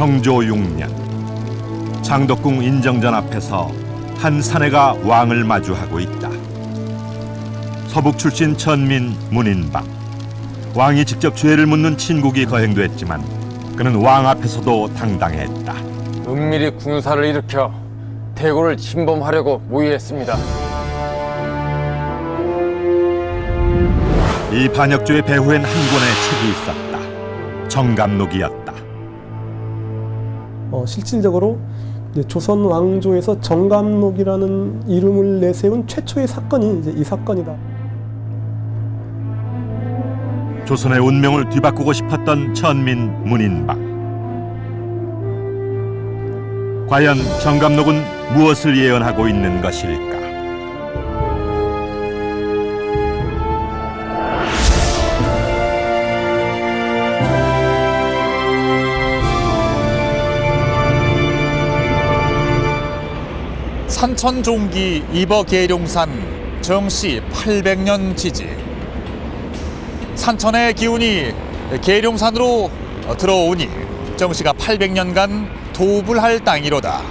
정조 6년 장덕궁 인정전 앞에서 한 사내가 왕을 마주하고 있다. 서북 출신 천민 문인방. 왕이 직접 죄를 묻는 친국이 거행도 했지만 그는 왕 앞에서도 당당했다. 은밀히 군사를 일으켜 대고를 침범하려고 모의했습니다. 이 반역죄의 배후엔 한 권의 책이 있었다. 정감록이었다. 실질적으로 이제 조선 왕조에서 정감록이라는 이름을 내세운 최초의 사건이 이제 이 사건이다. 조선의 운명을 뒤바꾸고 싶었던 천민 문인방. 과연 정감록은 무엇을 예언하고 있는 것일까? 산천종기 이버계룡산 정씨 800년 지지. 산천의 기운이 계룡산으로 들어오니 정씨가 800년간 도불할 땅이로다.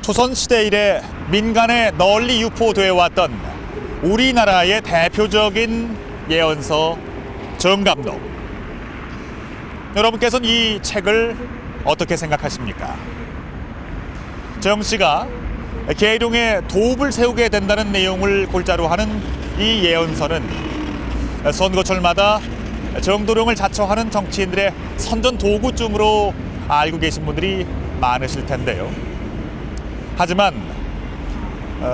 조선시대 이래 민간에 널리 유포되어 왔던 우리나라의 대표적인 예언서 정감록. 여러분께서는 이 책을 어떻게 생각하십니까? 정씨가 계룡에 도읍을 세우게 된다는 내용을 골자로 하는 이 예언서는 선거철마다 정도령을 자처하는 정치인들의 선전 도구쯤으로 알고 계신 분들이 많으실 텐데요. 하지만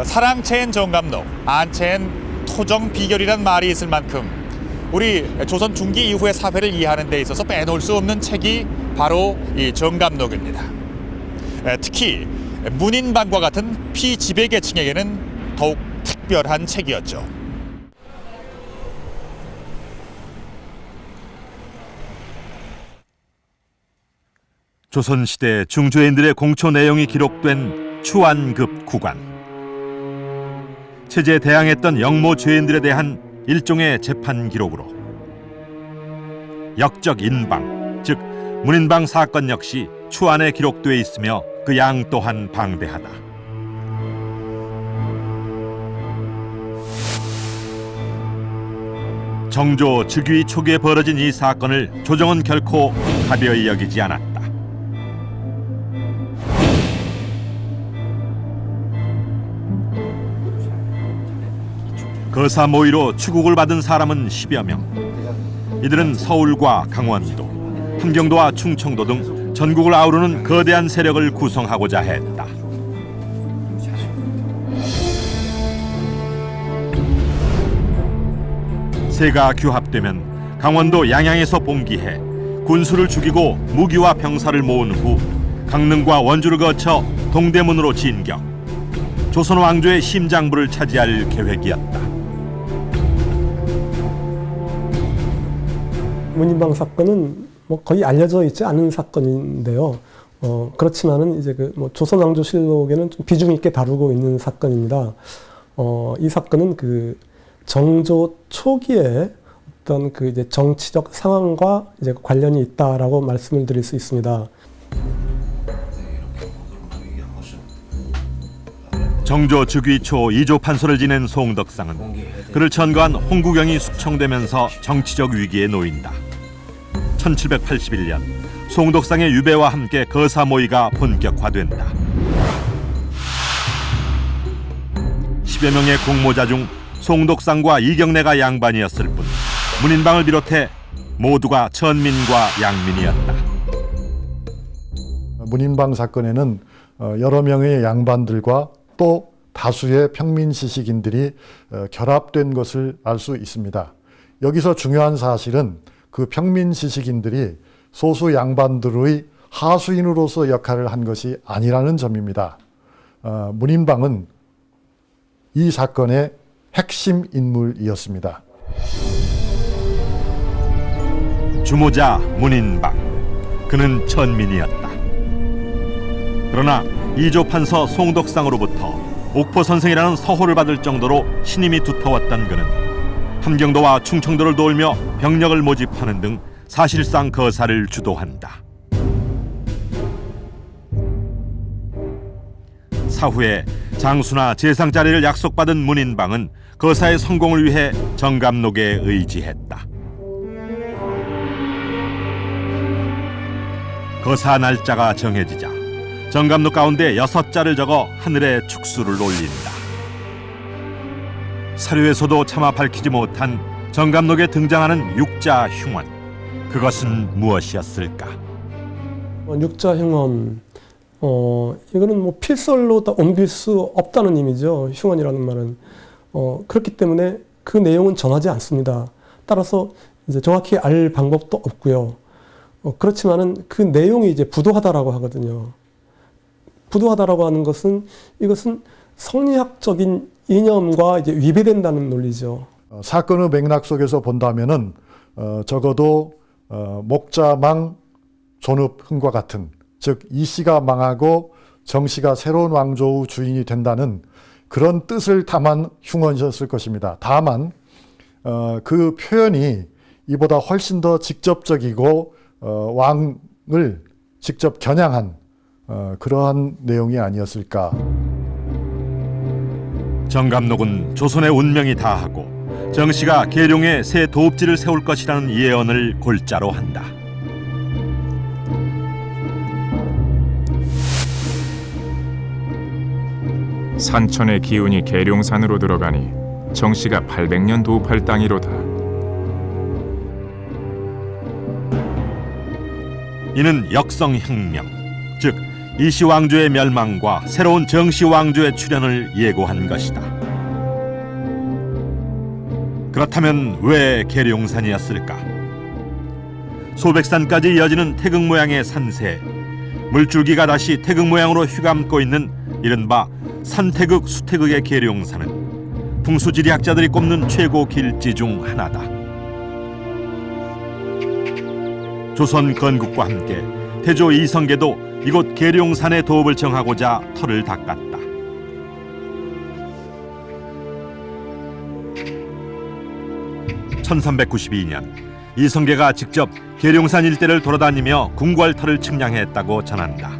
사랑체엔 정감록, 안체엔 토정비결이란 말이 있을 만큼 우리 조선 중기 이후의 사회를 이해하는 데 있어서 빼놓을 수 없는 책이 바로 이 정감록입니다. 특히 문인방과 같은 피지배계층에게는 더욱 특별한 책이었죠. 조선시대 중조인들의 공초 내용이 기록된 추안급 구관. 체제에 대항했던 영모 죄인들에 대한 일종의 재판 기록으로 역적 인방, 즉 문인방 사건 역시 추안에 기록되어 있으며 그 양 또한 방대하다. 정조 즉위 초기에 벌어진 이 사건을 조정은 결코 가벼이 여기지 않았다. 거사 모의로 추국을 받은 사람은 10여 명. 이들은 서울과 강원도, 함경도와 충청도 등 전국을 아우르는 거대한 세력을 구성하고자 했다. 세가 규합되면 강원도 양양에서 봉기해 군수를 죽이고 무기와 병사를 모은 후 강릉과 원주를 거쳐 동대문으로 진격. 조선 왕조의 심장부를 차지할 계획이었다. 문인방 사건은 거의 알려져 있지 않은 사건인데요. 그렇지만은 이제 조선 왕조실록에는 좀 비중 있게 다루고 있는 사건입니다. 이 사건은 정조 초기에 어떤 이제 정치적 상황과 이제 관련이 있다라고 말씀을 드릴 수 있습니다. 정조 즉위 초 2조 판서를 지낸 송덕상은 그를 천거한 홍구경이 숙청되면서 정치적 위기에 놓인다. 1781년 송덕상의 유배와 함께 거사 모의가 본격화된다. 10여 명의 공모자 중 송덕상과 이경래가 양반이었을 뿐 문인방을 비롯해 모두가 천민과 양민이었다. 문인방 사건에는 여러 명의 양반들과 또 다수의 평민 지식인들이 결합된 것을 알 수 있습니다. 여기서 중요한 사실은 그 평민 지식인들이 소수 양반들의 하수인으로서 역할을 한 것이 아니라는 점입니다. 문인방은 이 사건의 핵심 인물이었습니다. 주모자 문인방, 그는 천민이었다. 그러나 2조 판서 송덕상으로부터 옥포선생이라는 서호를 받을 정도로 신임이 두터웠던 그는 함경도와 충청도를 돌며 병력을 모집하는 등 사실상 거사를 주도한다. 사후에 장수나 재상 자리를 약속받은 문인방은 거사의 성공을 위해 정감록에 의지했다. 거사 날짜가 정해지자 정감록 가운데 6자를 적어 하늘에 축수를 올린다. 사료에서도 차마 밝히지 못한 정감록에 등장하는 육자 흉원, 그것은 무엇이었을까? 육자 흉원, 이거는 뭐 필설로 다 옮길 수 없다는 의미죠. 흉원이라는 말은. 그렇기 때문에 그 내용은 전하지 않습니다. 따라서 이제 정확히 알 방법도 없고요. 그렇지만은 그 내용이 이제 부도하다라고 하거든요. 부도하다라고 하는 것은 이것은 성리학적인 이념과 이제 위배된다는 논리죠. 사건의 맥락 속에서 본다면은 적어도 목자망 존업흥과 같은, 즉 이씨가 망하고 정씨가 새로운 왕조의 주인이 된다는 그런 뜻을 담은 흉언이었을 것입니다. 다만 그 표현이 이보다 훨씬 더 직접적이고 왕을 직접 겨냥한 그러한 내용이 아니었을까. 정감록은 조선의 운명이 다하고 정씨가 계룡에 새 도읍지를 세울 것이라는 예언을 골자로 한다. 산천의 기운이 계룡산으로 들어가니 정씨가 800년 도읍할 땅이로다. 이는 역성혁명, 즉 이씨 왕조의 멸망과 새로운 정씨 왕조의 출현을 예고한 것이다. 그렇다면 왜 계룡산이었을까? 소백산까지 이어지는 태극 모양의 산세, 물줄기가 다시 태극 모양으로 휘감고 있는 이른바 산태극 수태극의 계룡산은 풍수지리학자들이 꼽는 최고 길지 중 하나다. 조선 건국과 함께 태조 이성계도 이곳 계룡산의 도읍을 정하고자 터를 닦았다. (1392년) 이성계가 직접 계룡산 일대를 돌아다니며 궁궐 터를 측량했다고 전한다.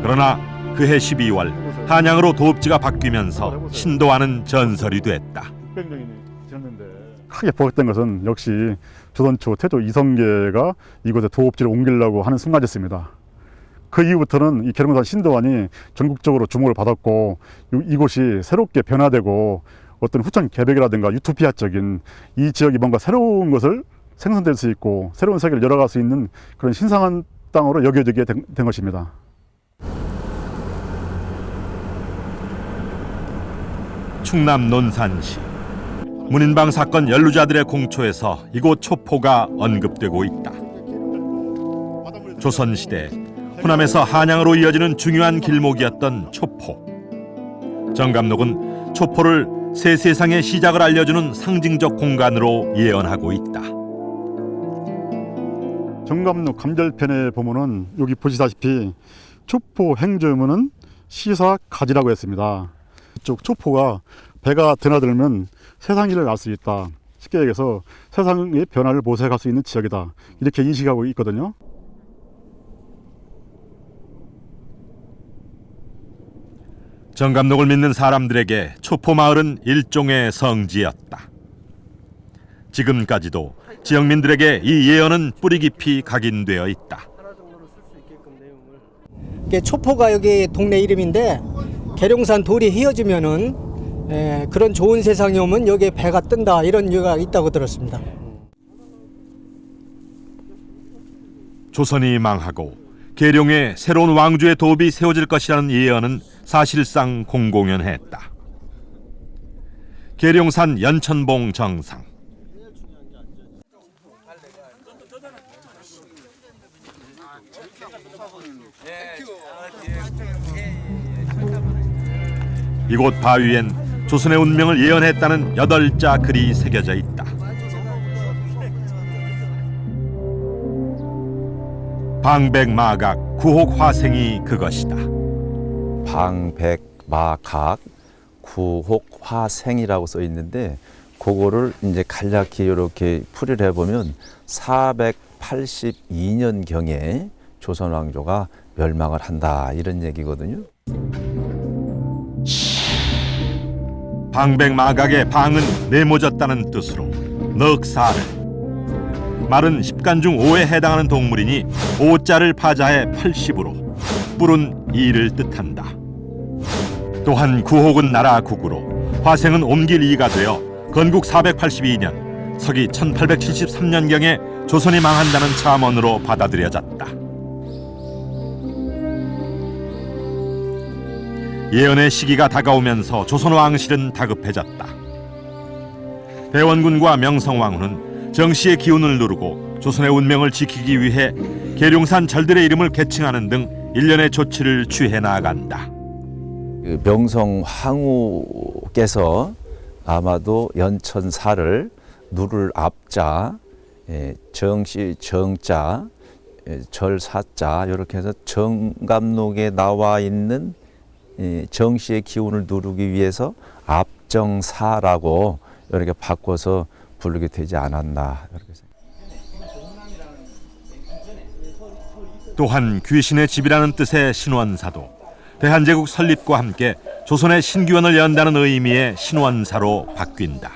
그러나 그해 12월 한양으로 도읍지가 바뀌면서 신도하는 전설이 됐다. 600년이 지났는데 크게 보였던 것은 역시 조선 초 태조 이성계가 이곳에 도읍지를 옮기려고 하는 순간이었습니다. 그 이후부터는 이 계룡산 신도관이 전국적으로 주목을 받았고 이곳이 새롭게 변화되고 어떤 후천 개벽이라든가 유토피아적인 이 지역이 뭔가 새로운 것을 생성될 수 있고 새로운 세계를 열어갈 수 있는 그런 신성한 땅으로 여겨지게 된 것입니다. 충남 논산시 문인방 사건 연루자들의 공초에서 이곳 초포가 언급되고 있다. 조선시대 호남에서 한양으로 이어지는 중요한 길목이었던 초포. 정감록은 초포를 새 세상의 시작을 알려주는 상징적 공간으로 예언하고 있다. 정감록 감절편에 보면은 여기 보시다시피 초포 행조문은 시사가지라고 했습니다. 이쪽 초포가 배가 드나들면 세상 일을 알 수 있다. 쉽게 얘기해서 세상의 변화를 모색할 수 있는 지역이다. 이렇게 인식하고 있거든요. 정감록을 믿는 사람들에게 초포마을은 일종의 성지였다. 지금까지도 지역민들에게 이 예언은 뿌리 깊이 각인되어 있다. 초포가 여기 동네 이름인데 계룡산 돌이 휘어지면은 그런 좋은 세상이 오면 여기에 배가 뜬다 이런 이유가 있다고 들었습니다. 조선이 망하고 계룡에 새로운 왕조의 도읍이 세워질 것이라는 예언은 사실상 공공연했다. 계룡산 연천봉 정상. 이곳 바위엔 조선의 운명을 예언했다는 8자 글이 새겨져 있다. 방백마각 구혹화생이 그것이다. 방백마각 구혹화생이라고 써 있는데 그거를 이제 간략히 이렇게 풀이를 해보면 482년 경에 조선 왕조가 멸망을 한다 이런 얘기거든요. 방백마각의 방은 네모졌다는 뜻으로 넉사를, 말은 10간 중 5에 해당하는 동물이니 5자를 파자해 80으로 뿔은 2를 뜻한다. 또한 구혹은 나라 국으로 화생은 옮길 2가 되어 건국 482년 서기 1873년경에 조선이 망한다는 잠언으로 받아들여졌다. 예언의 시기가 다가오면서 조선 왕실은 다급해졌다. 대원군과 명성왕후는 정씨의 기운을 누르고 조선의 운명을 지키기 위해 계룡산 절들의 이름을 개칭하는 등 일련의 조치를 취해 나간다. 그 명성황후께서 아마도 연천사를 누를 앞자, 정씨 정자, 절사자 이렇게 해서 정감록에 나와 있는 정씨의 기운을 누르기 위해서 앞정사라고 이렇게 바꿔서 부르게 되지 않았나 이렇게 생각합니다. 또한 귀신의 집이라는 뜻의 신원사도 대한제국 설립과 함께 조선의 신기원을 연다는 의미의 신원사로 바뀐다.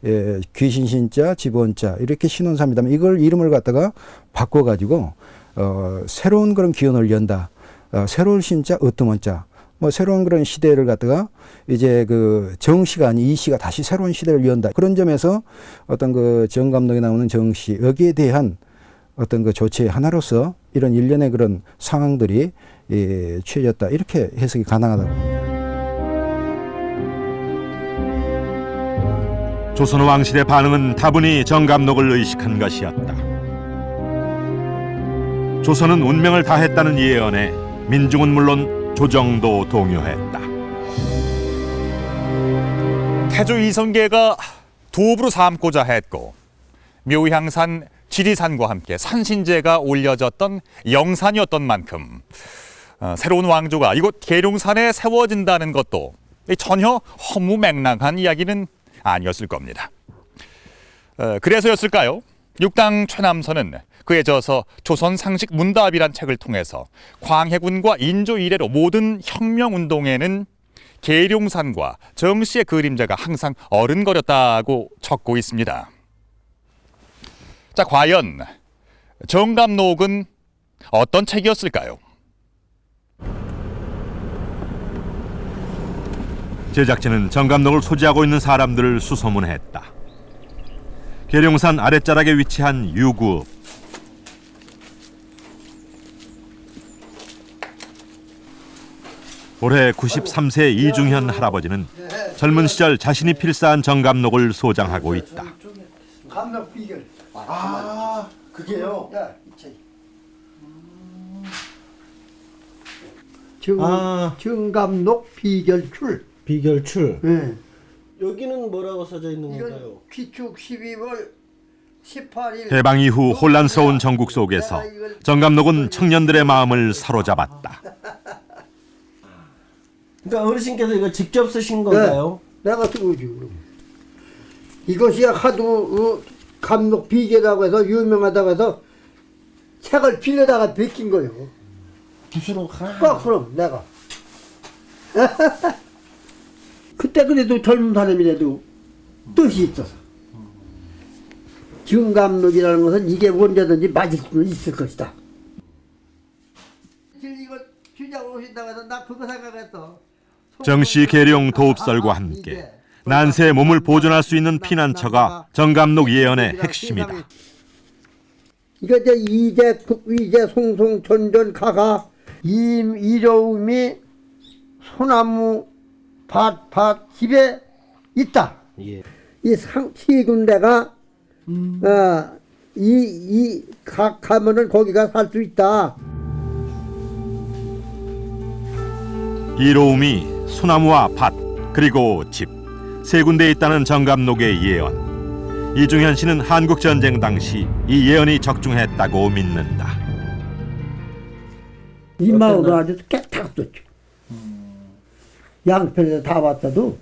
예, 귀신신자, 집원자 이렇게 신원사입니다만 이걸 이름을 갖다가 바꿔가지고 새로운 그런 기원을 연다. 새로운 신자, 으뜸원자. 뭐 새로운 그런 시대를 갖다가 이제 그 정씨가 아닌 이씨가 다시 새로운 시대를 연다. 그런 점에서 어떤 그 정감록에 나오는 정씨 여기에 대한 어떤 그 조치의 하나로서 이런 일련의 그런 상황들이 취해졌다. 이렇게 해석이 가능하다고 봅니다. 조선 왕실의 반응은 다분히 정감록을 의식한 것이었다. 조선은 운명을 다했다는 예언에 민중은 물론 조정도 동요했다. 태조 이성계가 도읍으로 삼고자 했고 묘향산, 지리산과 함께 산신제가 올려졌던 영산이었던 만큼 새로운 왕조가 이곳 계룡산에 세워진다는 것도 전혀 허무맹랑한 이야기는 아니었을 겁니다. 그래서였을까요? 육당 최남선은 그에 져서 조선 상식 문답이란 책을 통해서 광해군과 인조 이래로 모든 혁명운동에는 계룡산과 정씨의 그림자가 항상 어른거렸다고 적고 있습니다. 자, 과연 정감록은 어떤 책이었을까요? 제작진은 정감록을 소지하고 있는 사람들을 수소문했다. 계룡산 아랫자락에 위치한 유구읍. 올해 93세 이중현 할아버지는 젊은 시절 자신이 필사한 정감록을 소장하고 있다. 감록 비결. 아, 그게요? 정감록 비결출. 비결출. 네. 여기는 뭐라고 써져 있는 건가요? 이건 귀축 12월 18일. 해방 이후 혼란스러운 전국 속에서 정감록은 청년들의 마음을 사로잡았다. 그러니까 어르신께서 이거 직접 쓰신 건가요? 네, 내가 쓴 거지. 이것이 하도 감록 비결이라고 해서 유명하다고 해서 책을 빌려다가 베낀 거예요. 붓으로 그럼 내가. 그때 그래도 젊은 사람이라도 뜻이 있어서. 정감록이라는 것은 이게 언제든지 맞을 수는 있을 것이다. 이거 주자고 오신다고 해서 나 그거 생각했어. 정씨 계룡 도읍설과 함께 난세의 몸을 보존할 수 있는 피난처가 정감록 예언의 핵심이다. 이거 이제 송송 전전 가가 이로움이 소나무 밭 집에 있다. 예. 이 세 군데가 가면은 거기가 살 수 있다. 이로움이 소나무와 밭 그리고 집 세 군데에 있다는 정감록의 예언. 이중현 씨는 한국전쟁 당시 이 예언이 적중했다고 믿는다. 이 마을은 아주 깨끗했죠. 양편에서 다 왔다도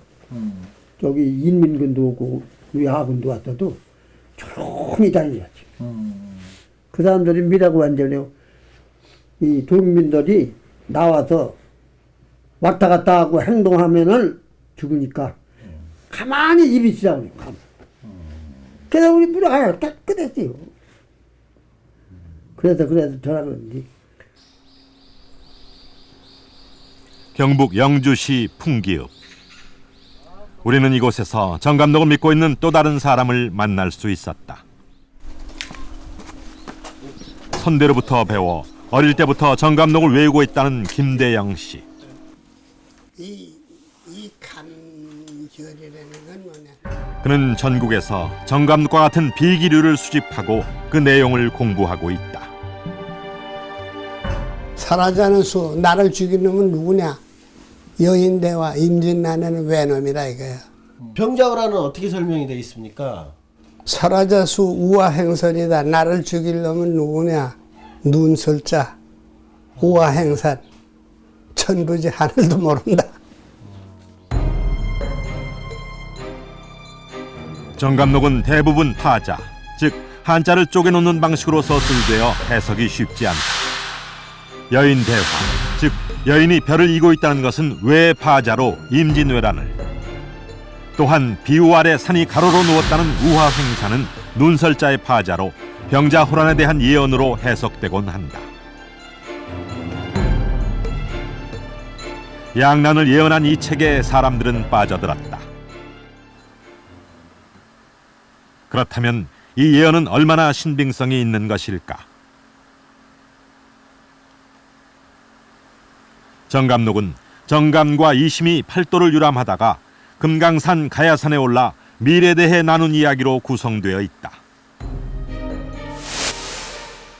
저기 인민군도 오고 우리 하군도 왔다도 조용히 다니셨지. 그 사람들이 미라고 완전히 이 도민들이 나와서 왔다 갔다 하고 행동하면은 죽으니까 가만히 입이 지라고 그래요. 그래서 우리 미라가 깨끗했어요. 그래서 저라 그런지. 경북 영주시 풍기읍. 우리는 이곳에서 정감독을 믿고 있는 또 다른 사람을 만날 수 있었다. 선대로부터 어릴 때부터 정감독을 외우고 있다는 김대영 씨. 이 감결이라는 건 뭐냐? 그는 전국에서 정감독과 같은 비기류를 수집하고 그 내용을 공부하고 있다. 사라자는 수, 나를 죽인 놈은 누구냐? 여인대와 임진란에는 외놈이라 이거야. 병자호란은 어떻게 설명이 되어 있습니까? 사라자수 우화행선이다. 나를 죽일 놈은 누구냐? 눈설자, 우화행선. 천부지 하늘도 모른다. 정감독은 대부분 파자, 즉 한자를 쪼개놓는 방식으로 서술되어 해석이 쉽지 않다. 여인대화, 즉 여인이 별을 이고 있다는 것은 외파자로 임진왜란을, 또한 비우 아래 산이 가로로 누웠다는 우화횡산은 눈설자의 파자로 병자호란에 대한 예언으로 해석되곤 한다. 양난을 예언한 이 책에 사람들은 빠져들었다. 그렇다면 이 예언은 얼마나 신빙성이 있는 것일까? 정감독은 정감과 이심이 팔도를 유람하다가 금강산 가야산에 올라 미래에 대해 나눈 이야기로 구성되어 있다.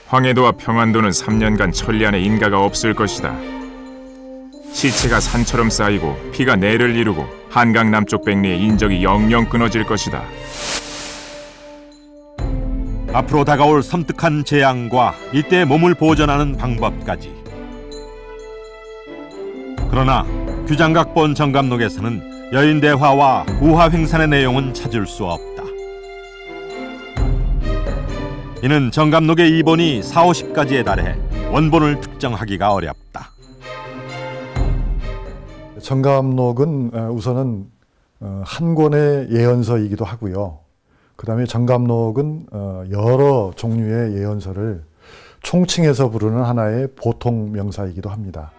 황해도와 평안도는 3년간 천리 안에 인가가 없을 것이다. 시체가 산처럼 쌓이고 피가 내를 이루고 한강 남쪽 백리의 인적이 영영 끊어질 것이다. 앞으로 다가올 섬뜩한 재앙과 이때 몸을 보존하는 방법까지. 그러나 규장각 본 정감록에서는 여인대화와 우화횡산의 내용은 찾을 수 없다. 이는 정감록의 이본이 40~50가지에 달해 원본을 특정하기가 어렵다. 정감록은 우선은 한 권의 예언서이기도 하고요. 그 다음에 정감록은 여러 종류의 예언서를 총칭해서 부르는 하나의 보통 명사이기도 합니다.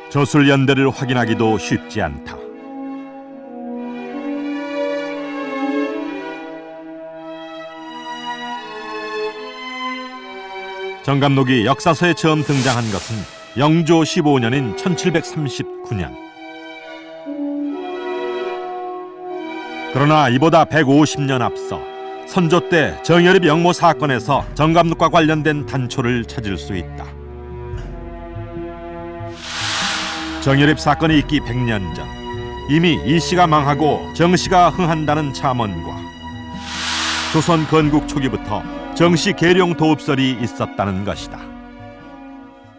저술 연대를 확인하기도 쉽지 않다. 정감록이 역사서에 처음 등장한 것은 영조 15년인 1739년. 그러나 이보다 150년 앞서 선조 때 정여립 영모 사건에서 정감록과 관련된 단초를 찾을 수 있다. 정여립 사건이 있기 100년 전, 이미 이씨가 망하고 정씨가 흥한다는 잠언과 조선 건국 초기부터 정씨 계룡 도읍설이 있었다는 것이다.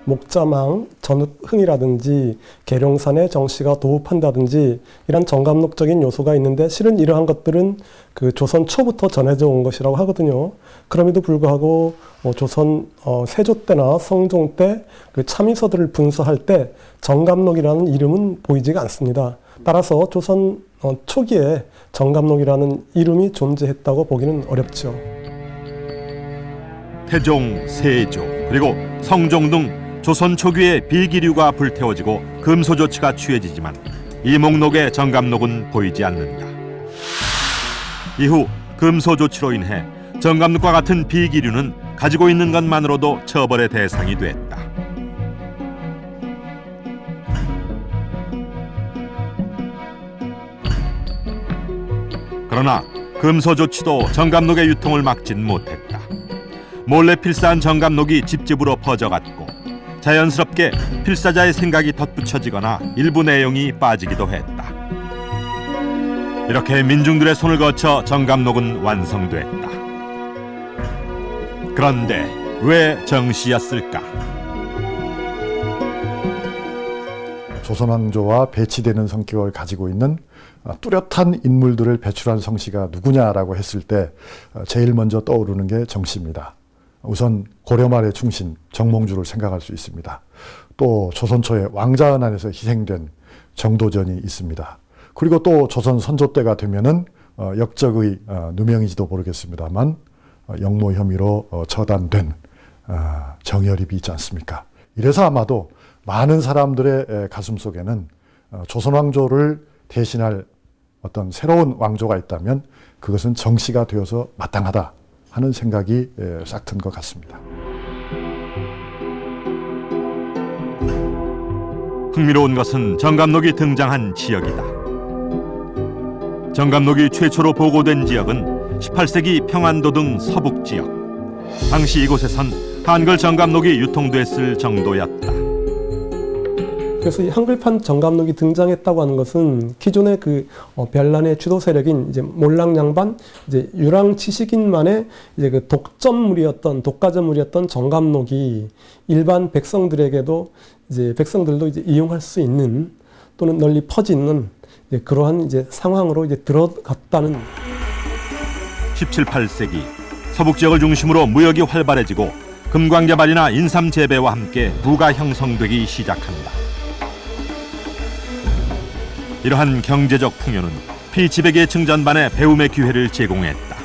목자망, 전흥이라든지 계룡산에 정씨가 도읍한다든지 이런 정감록적인 요소가 있는데 실은 이러한 것들은 그 조선 초부터 전해져 온 것이라고 하거든요. 그럼에도 불구하고 조선 세조 때나 성종 때 그 참의서들을 분서할 때 정감록이라는 이름은 보이지가 않습니다. 따라서 조선 초기에 정감록이라는 이름이 존재했다고 보기는 어렵죠. 태종, 세조, 그리고 성종 등 조선 초기에 비기류가 불태워지고 금소 조치가 취해지지만 이 목록의 정감록은 보이지 않는다. 이후 금소 조치로 인해 정감록과 같은 비기류는 가지고 있는 것만으로도 처벌의 대상이 됐다. 그러나 금소 조치도 정감록의 유통을 막진 못했다. 몰래 필사한 정감록이 집집으로 퍼져갔고 자연스럽게 필사자의 생각이 덧붙여지거나 일부 내용이 빠지기도 했다. 이렇게 민중들의 손을 거쳐 정감록은 완성됐다. 그런데 왜 정씨였을까? 조선왕조와 배치되는 성격을 가지고 있는 뚜렷한 인물들을 배출한 성씨가 누구냐라고 했을 때 제일 먼저 떠오르는 게 정씨입니다. 우선 고려 말의 충신 정몽주를 생각할 수 있습니다. 또 조선 초에 왕자은 안에서 희생된 정도전이 있습니다. 그리고 또 조선 선조 때가 되면은 역적의 누명인지도 모르겠습니다만 역모 혐의로 처단된 정여립이 있지 않습니까? 이래서 아마도 많은 사람들의 가슴 속에는 조선 왕조를 대신할 어떤 새로운 왕조가 있다면 그것은 정씨가 되어서 마땅하다 하는 생각이 싹 튼 것 같습니다. 흥미로운 것은 정감록이 등장한 지역이다. 정감록이 최초로 보고된 지역은 18세기 평안도 등 서북 지역. 당시 이곳에선 한글 정감록이 유통됐을 정도였다. 그래서 이 한글판 정감록이 등장했다고 하는 것은 기존의 그 별난의 주도 세력인 이제 몰랑양반, 이제 유랑 지식인만의 이제 그 독과점물이었던 정감록이 일반 백성들에게도 이제 백성들도 이제 이용할 수 있는 또는 널리 퍼지는 이제 그러한 이제 상황으로 이제 들어갔다는. 17, 18세기 서북 지역을 중심으로 무역이 활발해지고 금광개발이나 인삼 재배와 함께 부가 형성되기 시작한다. 이러한 경제적 풍요는 피지배계층 전반에 배움의 기회를 제공했다.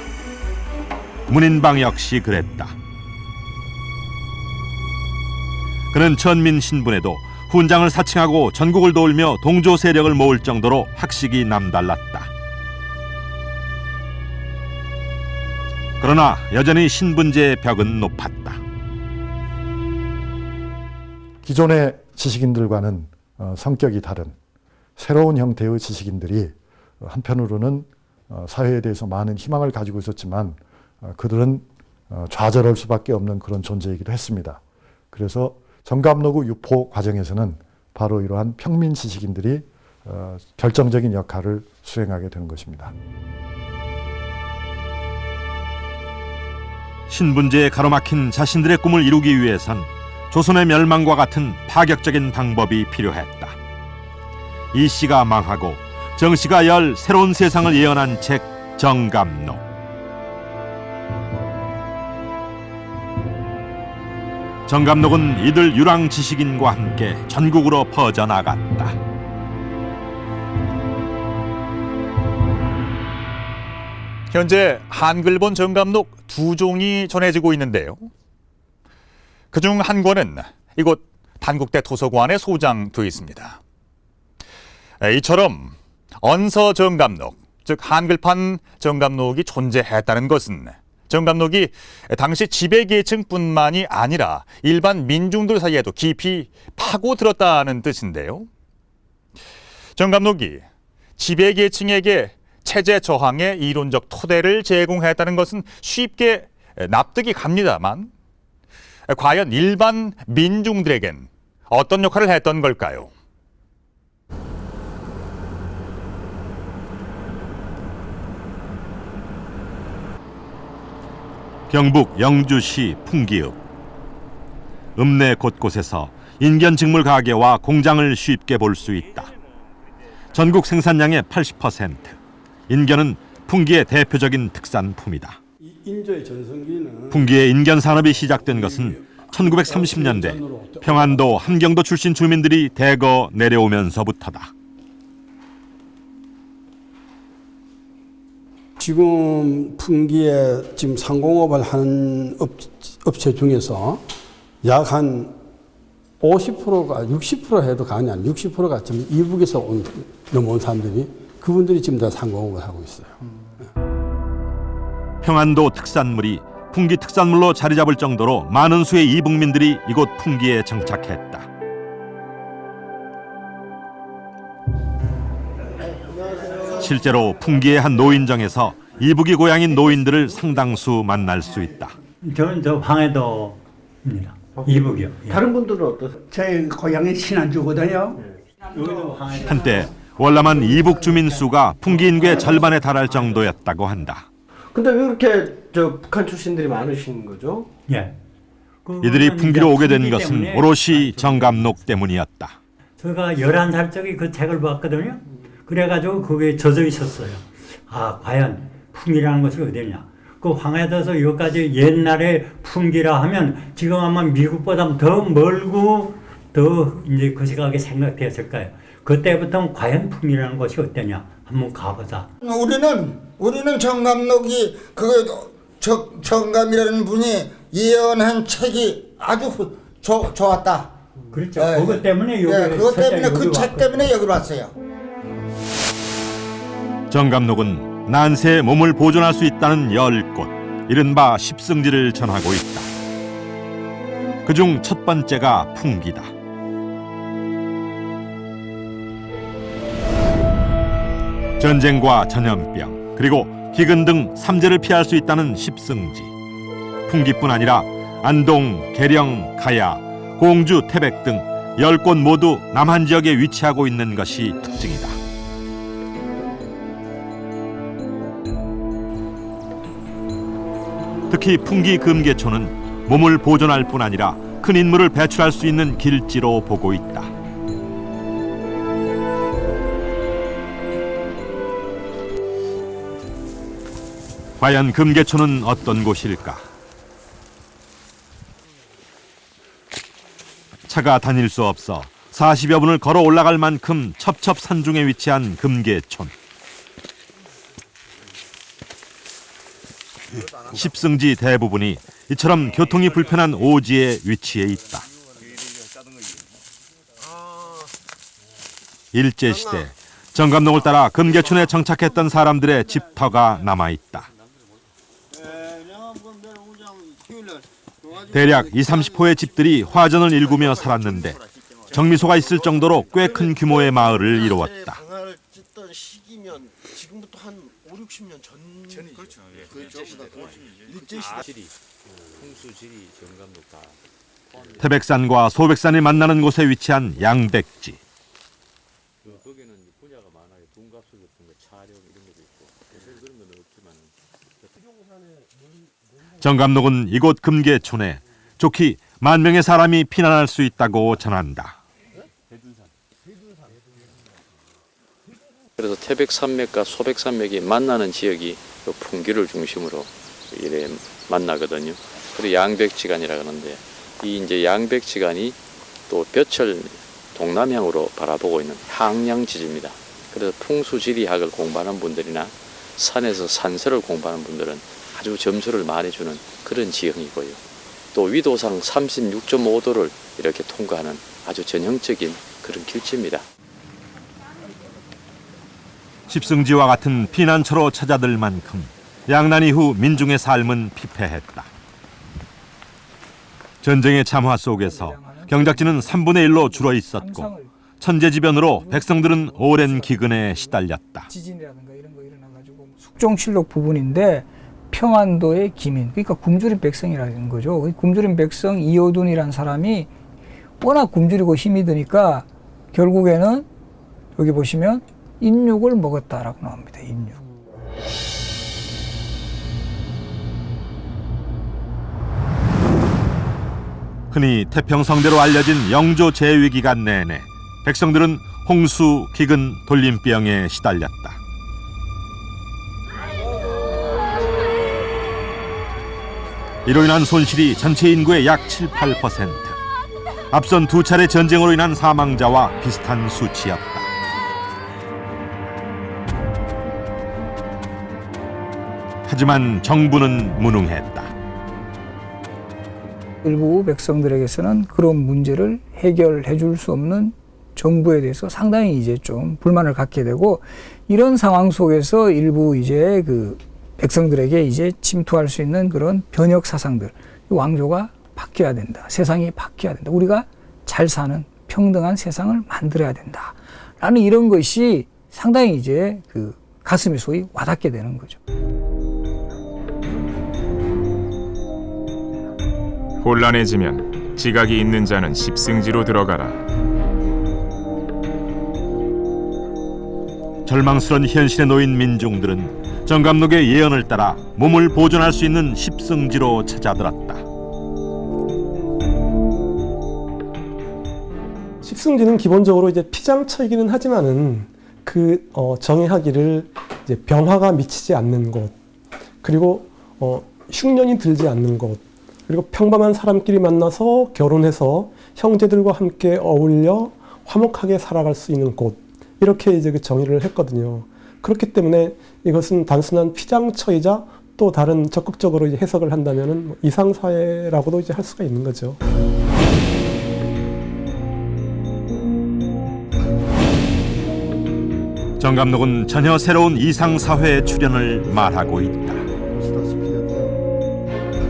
문인방 역시 그랬다. 그는 천민 신분에도 훈장을 사칭하고 전국을 돌며 동조 세력을 모을 정도로 학식이 남달랐다. 그러나 여전히 신분제의 벽은 높았다. 기존의 지식인들과는 성격이 다른 새로운 형태의 지식인들이 한편으로는 사회에 대해서 많은 희망을 가지고 있었지만 그들은 좌절할 수밖에 없는 그런 존재이기도 했습니다. 그래서 정감록의 유포 과정에서는 바로 이러한 평민 지식인들이 결정적인 역할을 수행하게 되는 것입니다. 신분제에 가로막힌 자신들의 꿈을 이루기 위해선 조선의 멸망과 같은 파격적인 방법이 필요했다. 이 씨가 망하고 정 씨가 열 새로운 세상을 예언한 책 정감록. 정감록은 이들 유랑 지식인과 함께 전국으로 퍼져나갔다. 현재 한글본 정감록 2종이 전해지고 있는데요. 그중 한 권은 이곳 단국대 도서관에 소장되어 있습니다. 이처럼 언서 정감록, 즉 한글판 정감록이 존재했다는 것은 정감록이 당시 지배계층뿐만이 아니라 일반 민중들 사이에도 깊이 파고들었다는 뜻인데요. 정감록이 지배계층에게 체제 저항의 이론적 토대를 제공했다는 것은 쉽게 납득이 갑니다만 과연 일반 민중들에겐 어떤 역할을 했던 걸까요? 경북 영주시 풍기읍. 읍내 곳곳에서 인견직물 가게와 공장을 쉽게 볼 수 있다. 전국 생산량의 80%. 인견은 풍기의 대표적인 특산품이다. 풍기의 인견 산업이 시작된 것은 1930년대 평안도 함경도 출신 주민들이 대거 내려오면서부터다. 지금 풍기에 지금 상공업을 하는 업체 중에서 약 한 50%가 60% 해도 과언이 아니라 60%가 지금 이북에서 넘어온 사람들이 그분들이 지금 다 상공업을 하고 있어요. 평안도 특산물이 풍기 특산물로 자리 잡을 정도로 많은 수의 이북민들이 이곳 풍기에 정착했다. 실제로 풍기의 한 노인정에서 이북이 고향인 노인들을 상당수 만날 수 있다. 저는 저 황해도입니다. 이북이요. 다른 분들은 어떠세요? 제 고향이 신안주거든요. 한때 월남한 이북 주민 수가 풍기 인구의 절반에 달할 정도였다고 한다. 근데 왜 그렇게 북한 출신들이 많으신 거죠? 예. 이들이 풍기로 오게 된 것은 오롯이 정감록 때문이었다. 제가 11살 적에 그 책을 봤거든요. 그래가지고 거기에 젖어 있었어요. 아, 과연 풍기라는 것이 어디냐. 그 황해도에서 여기까지 옛날에 풍기라 하면 지금 아마 미국보다 더 멀고 더 이제 그 시각에 생각되었을 거예요. 그때부터는 과연 풍기라는 것이 어떠냐. 한번 가보자. 우리는 정감록이 정감이라는 분이 예언한 책이 아주 좋았다. 그렇죠. 그것 때문에 여기 그것 때문에 그 책 때문에 여기로 왔어요. 정감록은 난세에 몸을 보존할 수 있다는 10곳, 이른바 십승지를 전하고 있다. 그중 첫 번째가 풍기다. 전쟁과 전염병, 그리고 기근 등 삼재를 피할 수 있다는 십승지. 풍기뿐 아니라 안동, 계령, 가야, 공주, 태백 등 10곳 모두 남한 지역에 위치하고 있는 것이 특징이다. 특히 풍기 금계초는 몸을 보존할 뿐 아니라 큰 인물을 배출할 수 있는 길지로 보고 있다. 과연 금계초는 어떤 곳일까? 차가 다닐 수 없어 40여 분을 걸어 올라갈 만큼 첩첩산중에 위치한 금계촌. 십승지 대부분이 이처럼 교통이 불편한 오지에 위치해 있다. 일제시대 정감록을 따라 금계촌에 정착했던 사람들의 집터가 남아있다. 대략 20-30호의 집들이 화전을 일구며 살았는데 정미소가 있을 정도로 꽤 큰 규모의 마을을 이루었다. 방화를 짓던 시기면 지금부터 한 5-60년 전이죠. 그렇죠. 일제시대. 풍수지리 정감록 다. 태백산과 소백산이 만나는 곳에 위치한 양백지. 거기는 분야가 많아요. 둔갑술 같은 거 촬영 이런 것도 있고. 요새 그런 건 없지만. 정감록은 이곳 금계촌에 좋기 10,000명의 사람이 피난할 수 있다고 전한다. 그래서 태백산맥과 소백산맥이 만나는 지역이 풍기를 중심으로 이래 만나거든요. 그리고 양백지간이라 그러는데 이 이제 양백지간이 또 볕을 동남향으로 바라보고 있는 향양지지입니다. 그래서 풍수지리학을 공부하는 분들이나 산에서 산서를 공부하는 분들은 아주 점수를 많이 주는 그런 지형이고요. 또 위도상 36.5도를 이렇게 통과하는 아주 전형적인 그런 길지입니다. 십승지와 같은 피난처로 찾아들 만큼 양난 이후 민중의 삶은 피폐했다. 전쟁의 참화 속에서 경작지는 3분의 1로 줄어 있었고 천재지변으로 백성들은 오랜 기근에 시달렸다. 지진이라든가 이런 거 일어나가지고 숙종실록 부분인데 평안도의 기민, 그러니까 굶주린 백성이라는 거죠. 굶주린 백성 이호둔이라는 사람이 워낙 굶주리고 힘이 드니까 결국에는 여기 보시면 인육을 먹었다라고 나옵니다. 인육. 흔히 태평성대로 알려진 영조 제위 기간 내내 백성들은 홍수, 기근, 돌림병에 시달렸다. 이로 인한 손실이 전체 인구의 약 7-8%. 앞선 2차례 전쟁으로 인한 사망자와 비슷한 수치였다. 하지만 정부는 무능했다. 일부 백성들에게서는 그런 문제를 해결해 줄 수 없는 정부에 대해서 상당히 이제 좀 불만을 갖게 되고, 이런 상황 속에서 일부 이제 그 백성들에게 이제 침투할 수 있는 그런 변혁 사상들, 왕조가 바뀌어야 된다, 세상이 바뀌어야 된다, 우리가 잘 사는 평등한 세상을 만들어야 된다 라는 이런 것이 상당히 이제 그 가슴에 소위 와닿게 되는 거죠. 곤란해지면 지각이 있는 자는 십승지로 들어가라. 절망스런 현실에 놓인 민중들은 정감록의 예언을 따라 몸을 보존할 수 있는 십승지로 찾아들었다. 십승지는 기본적으로 이제 피장처이기는 하지만은 그 정의하기를 이제 병화가 미치지 않는 곳, 그리고 흉년이 들지 않는 곳, 그리고 평범한 사람끼리 만나서 결혼해서 형제들과 함께 어울려 화목하게 살아갈 수 있는 곳, 이렇게 이제 그 정의를 했거든요. 그렇기 때문에 이것은 단순한 피장처이자 또 다른 적극적으로 이제 해석을 한다면은 이상사회라고도 이제 할 수가 있는 거죠. 정감록은 전혀 새로운 이상사회의 출현을 말하고 있다.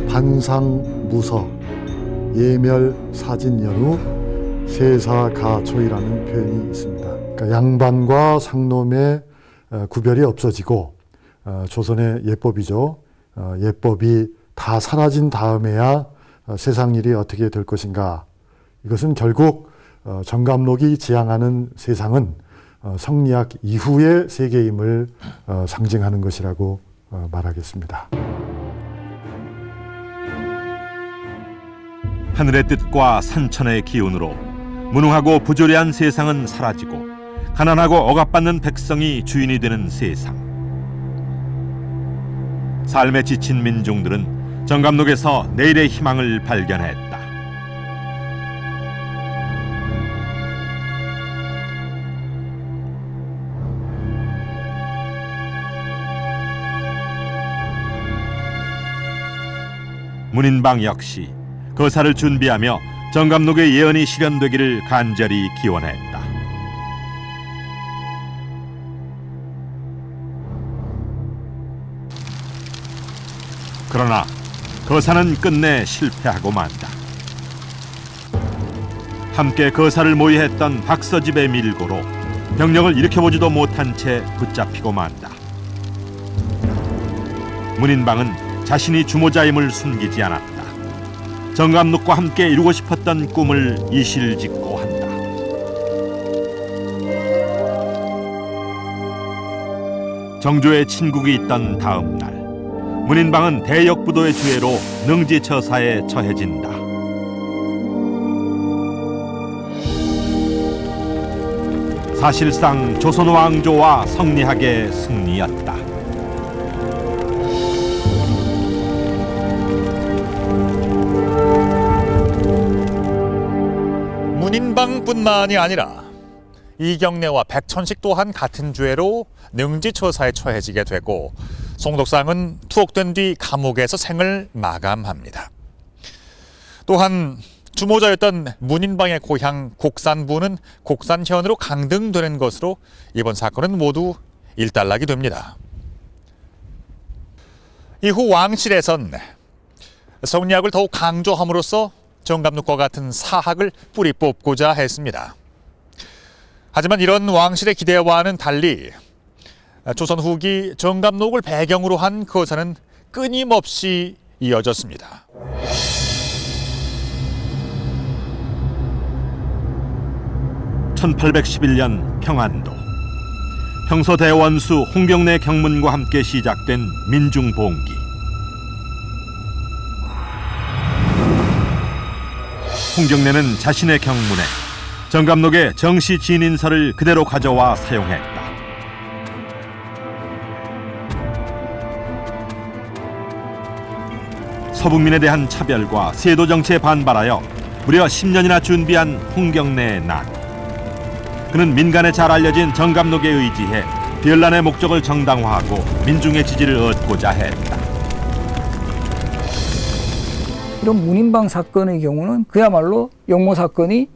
반상무서 예멸사진연후 세사가초이라는 표현이 있습니다. 그러니까 양반과 상놈의 구별이 없어지고 조선의 예법이죠. 예법이 다 사라진 다음에야 세상 일이 어떻게 될 것인가. 이것은 결국 정감록이 지향하는 세상은 성리학 이후의 세계임을 상징하는 것이라고 말하겠습니다. 하늘의 뜻과 산천의 기운으로 무능하고 부조리한 세상은 사라지고 가난하고 억압받는 백성이 주인이 되는 세상. 삶에 지친 민중들은 정감록에서 내일의 희망을 발견했다. 문인방 역시 거사를 준비하며 정감록의 예언이 실현되기를 간절히 기원했다. 그러나 거사는 끝내 실패하고 만다. 함께 거사를 모의했던 박서집의 밀고로 병력을 일으켜보지도 못한 채 붙잡히고 만다. 문인방은 자신이 주모자임을 숨기지 않았다. 정감록과 함께 이루고 싶었던 꿈을 이실직고 한다. 정조의 친국이 있던 다음 날, 문인방은 대역부도의 주해로 능지처사에 처해진다. 사실상 조선 왕조와 성리학의 승리였다. 문인방뿐만이 아니라 이경래와 백천식 또한 같은 죄로 능지처사에 처해지게 되고 송독상은 투옥된 뒤 감옥에서 생을 마감합니다. 또한 주모자였던 문인방의 고향 곡산부는 곡산현으로 강등되는 것으로 이번 사건은 모두 일단락이 됩니다. 이후 왕실에선 성리학을 더욱 강조함으로써 정감록과 같은 사학을 뿌리 뽑고자 했습니다. 하지만 이런 왕실의 기대와는 달리 조선 후기 정감록을 배경으로 한 거사는 끊임없이 이어졌습니다. (1811년) 평안도 평서대원수 홍경래 경문과 함께 시작된 민중봉기. 홍경래는 자신의 경문에 정감록의 정시 진인서를 그대로 가져와 사용했다. 서북민에 대한 차별과 세도 정치에 반발하여 무려 10년이나 준비한 홍경래의 난. 그는 민간에 잘 알려진 정감록에 의지해 별난의 목적을 정당화하고 민중의 지지를 얻고자 했다. 이런 문인방 사건의 경우는 그야말로 영모 사건이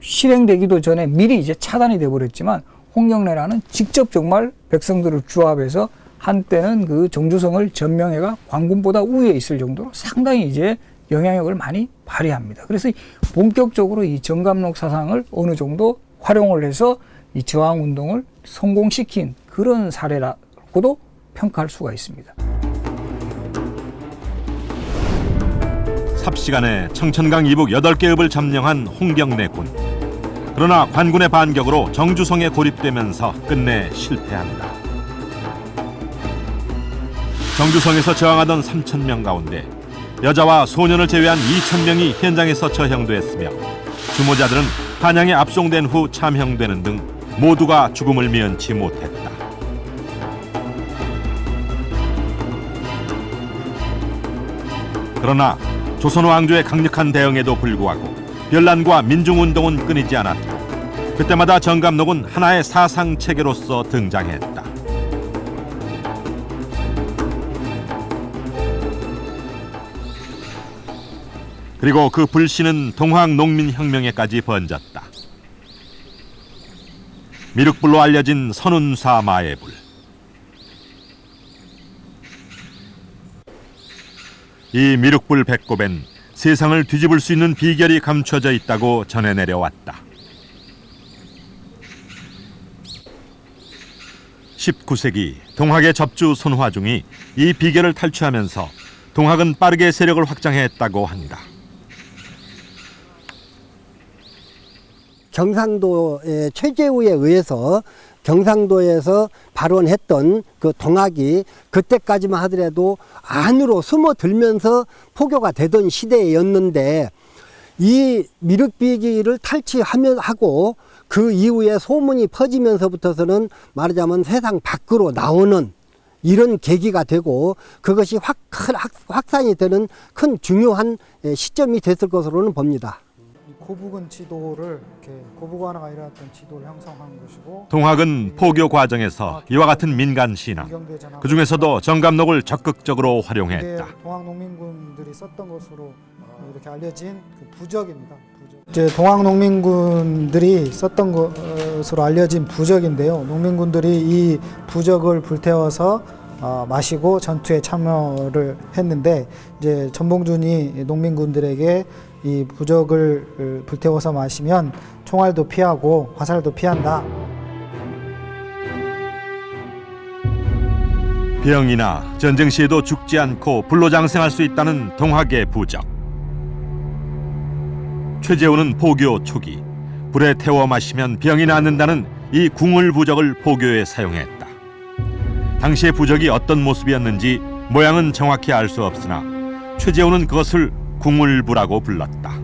실행되기도 전에 미리 이제 차단이 돼버렸지만 홍경래라는 직접 정말 백성들을 주합해서 한때는 그 정주성을 전명해가 광군보다 우위에 있을 정도로 상당히 이제 영향력을 많이 발휘합니다. 그래서 본격적으로 이 정감록 사상을 어느 정도 활용을 해서 이 저항운동을 성공시킨 그런 사례라고도 평가할 수가 있습니다. 삽시간에 청천강 이북 8개 읍을 점령한 홍경래군. 그러나 관군의 반격으로 정주성에 고립되면서 끝내 실패한다. 정주성에서 저항하던 3,000명 가운데 여자와 소년을 제외한 2,000명이 현장에서 처형됐으며 주모자들은 한양에 압송된 후 참형되는 등 모두가 죽음을 면치 못했다. 그러나 조선 왕조의 강력한 대응에도 불구하고 변란과 민중운동은 끊이지 않았고 그때마다 정감록은 하나의 사상 체계로서 등장했다. 그리고 그 불씨는 동학농민혁명에까지 번졌다. 미륵불로 알려진 선운사 마애불. 이 미륵불 배꼽엔 세상을 뒤집을 수 있는 비결이 감춰져 있다고 전해 내려왔다. 19세기 동학의 접주 손화중이 이 비결을 탈취하면서 동학은 빠르게 세력을 확장했다고 한다. 경상도의 최재우에 의해서 경상도에서 발원했던 그 동학이 그때까지만 하더라도 안으로 숨어들면서 포교가 되던 시대였는데 이 미륵비기를 탈취하고 그 이후에 소문이 퍼지면서부터서는 말하자면 세상 밖으로 나오는 이런 계기가 되고 그것이 확산이 되는 큰 중요한 시점이 됐을 것으로는 봅니다. 고북은 지도를 이렇게 고북완화가 일어났던 지도를 형성한 것이고 동학은 포교 과정에서 이와 같은 민간 신앙, 그 중에서도 정감록을 적극적으로 활용했다. 동학 농민군들이 썼던 것으로 이렇게 알려진 그 부적입니다. 이제 동학 농민군들이 썼던 것으로 알려진 부적인데요. 농민군들이 이 부적을 불태워서 마시고 전투에 참여를 했는데 이제 전봉준이 농민군들에게 이 부적을 불태워서 마시면 총알도 피하고 화살도 피한다. 병이나 전쟁 시에도 죽지 않고 불로장생할 수 있다는 동학의 부적. 최재우는 포교 초기 불에 태워 마시면 병이 낫는다는 이 궁을 부적을 포교에 사용했다. 당시의 부적이 어떤 모습이었는지 모양은 정확히 알 수 없으나 최재우는 그것을 궁울부라고 불렀다.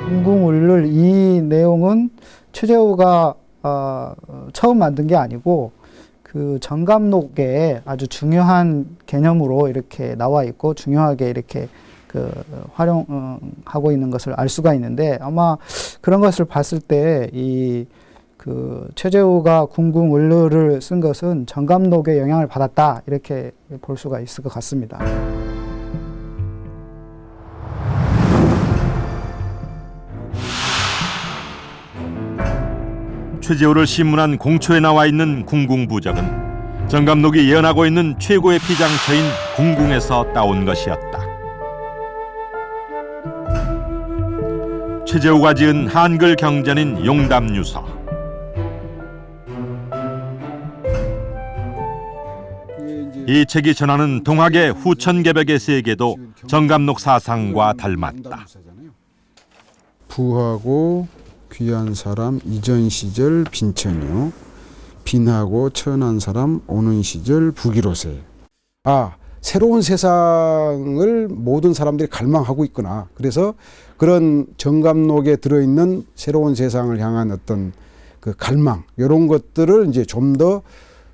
궁궁울을 이 내용은 최재우가 처음 만든 게 아니고 그 정감록에 아주 중요한 개념으로 이렇게 나와 있고 중요하게 이렇게 그 활용하고 있는 것을 알 수가 있는데 아마 그런 것을 봤을 때 이 그 최재우가 궁궁울루를 쓴 것은 정감록의 영향을 받았다 이렇게 볼 수가 있을 것 같습니다. 최재우를 신문한 공초에 나와 있는 궁궁부적은 정감록이 예언하고 있는 최고의 피장처인 궁궁에서 따온 것이었다. 최재우가 지은 한글 경전인 용담유서. 이 책이 전하는 동학의 후천개벽의 세계도 정감록 사상과 닮았다. 부하고 귀한 사람 이전 시절 빈천이요 빈하고 천한 사람 오는 시절 부기로세. 새로운 세상을 모든 사람들이 갈망하고 있구나. 그래서 그런 정감록에 들어있는 새로운 세상을 향한 어떤 그 갈망 이런 것들을 이제 좀 더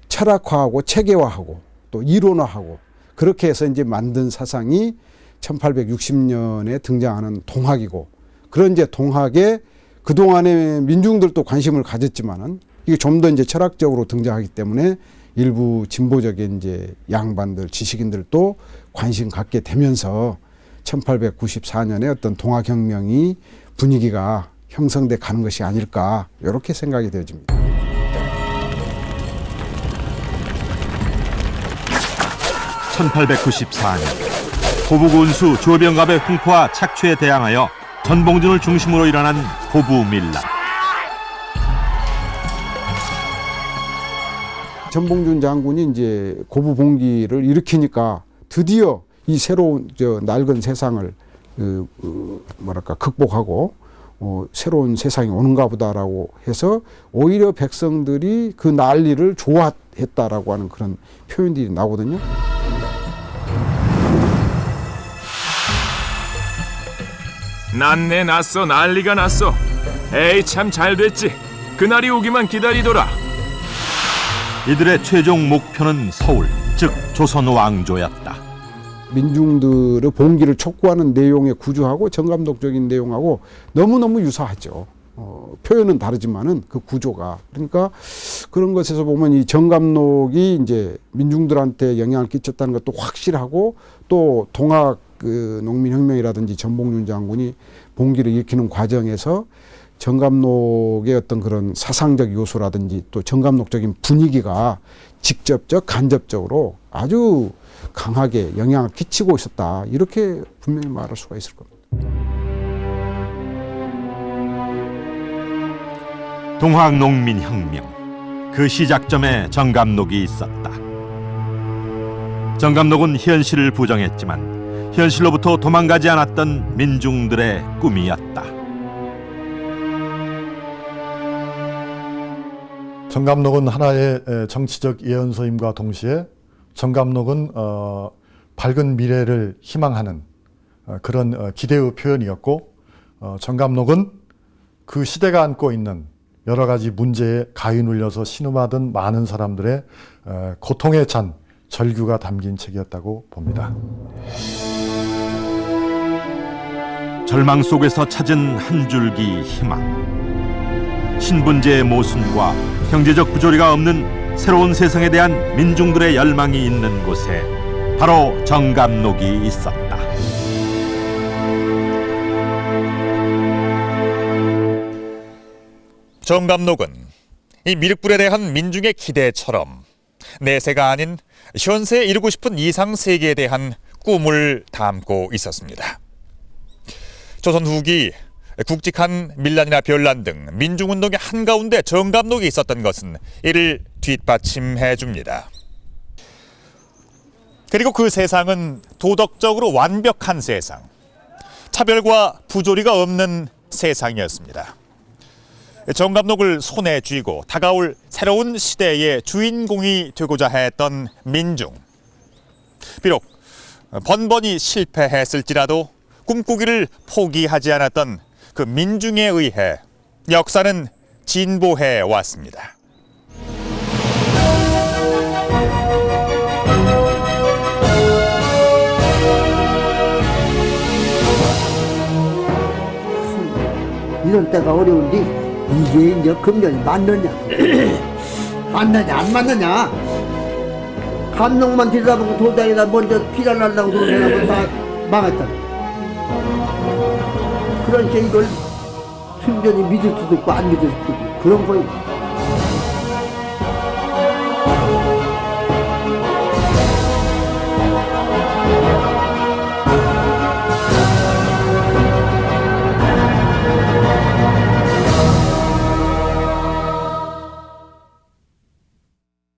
철학화하고 체계화하고 또 이론화하고 그렇게 해서 이제 만든 사상이 1860년에 등장하는 동학이고 그런 이제 동학에 그동안에 민중들도 관심을 가졌지만은 이게 좀 더 이제 철학적으로 등장하기 때문에 일부 진보적인 이제 양반들, 지식인들도 관심 갖게 되면서 1894년에 어떤 동학혁명이 분위기가 형성돼 가는 것이 아닐까 이렇게 생각이 되어집니다. (1894년) 고북운수 조병갑의 횡포와 착취에 대항하여 전봉준을 중심으로 일어난 고부밀란. 전봉준 장군이 이제 고부봉기를 일으키니까 드디어 이 새로운 낡은 세상을 극복하고 새로운 세상이 오는가 보다라고 해서 오히려 백성들이 그 난리를 좋아했다라고 하는 그런 표현들이 나오거든요. 났네 났어 난리가 났어. 에이 참 잘됐지. 그날이 오기만 기다리더라. 이들의 최종 목표는 서울, 즉 조선 왕조였다. 민중들의 봉기를 촉구하는 내용의 구조하고 정감독적인 내용하고 너무너무 유사하죠. 표현은 다르지만은 그 구조가. 그러니까 그런 것에서 보면 이 정감록이 이제 민중들한테 영향을 끼쳤다는 것도 확실하고, 또 동학 그 농민혁명이라든지 전봉준 장군이 봉기를 일으키는 과정에서 정감록의 어떤 그런 사상적 요소라든지 또 정감록적인 분위기가 직접적 간접적으로 아주 강하게 영향을 끼치고 있었다, 이렇게 분명히 말할 수가 있을 겁니다. 동학농민혁명, 그 시작점에 정감록이 있었다. 정감록은 현실을 부정했지만 현실로부터 도망가지 않았던 민중들의 꿈이었다. 정감록은 하나의 정치적 예언서임과 동시에 정감록은 밝은 미래를 희망하는 그런 기대의 표현이었고, 정감록은 그 시대가 안고 있는 여러 가지 문제에 가위 눌려서 신음하던 많은 사람들의 고통에 찬 절규가 담긴 책이었다고 봅니다. 절망 속에서 찾은 한 줄기 희망. 신분제의 모순과 경제적 부조리가 없는 새로운 세상에 대한 민중들의 열망이 있는 곳에 바로 정감록이 있었다. 정감록은 이 미륵불에 대한 민중의 기대처럼 내세가 아닌 현세에 이루고 싶은 이상 세계에 대한 꿈을 담고 있었습니다. 조선 후기 굵직한 밀란이나 변란 등 민중운동의 한가운데 정감록이 있었던 것은 이를 뒷받침해 줍니다. 그리고 그 세상은 도덕적으로 완벽한 세상, 차별과 부조리가 없는 세상이었습니다. 정감록을 손에 쥐고 다가올 새로운 시대의 주인공이 되고자 했던 민중. 비록 번번이 실패했을지라도 꿈꾸기를 포기하지 않았던 그 민중에 의해 역사는 진보해 왔습니다. 이런 때가 어려운데 이게 이제 금년이 맞느냐 맞느냐 안 맞느냐, 감독만 들여다보고 도당에다 먼저 피달하려고 그러면 다 망했다. 그러니까 이걸 순전히 믿을 수도 있고 안 믿을 수도 있고 그런 거예요.